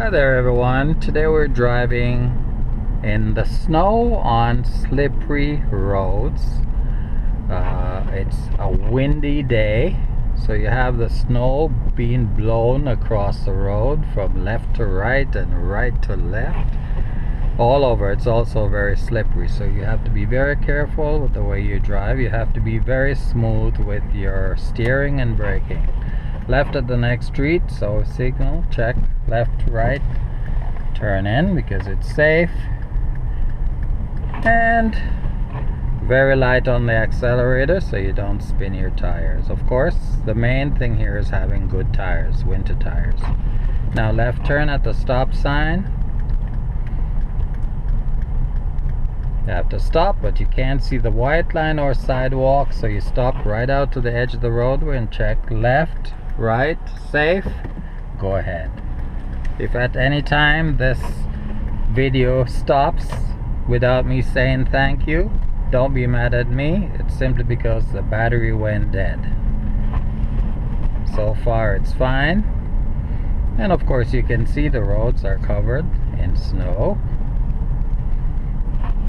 Hi there everyone. Today we're driving in the snow on slippery roads. It's a windy day, so you have the snow being blown across the road from left to right and right to left all over. It's also very slippery, so you have to be very careful with the way you drive. You have to be very smooth with your steering and braking. Left at the next street, so signal, check, left, right, turn in because it's safe, and very light on the accelerator so you don't spin your tires. Of course, the main thing here is having good tires, winter tires. Now left turn at the stop sign. You have to stop, but you can't see the white line or sidewalk, so you stop right out to the edge of the roadway and check left, right, safe, go ahead. If at any time this video stops without me saying thank you, don't be mad at me. It's simply because the battery went dead. So far it's fine, and of course you can see the roads are covered in snow.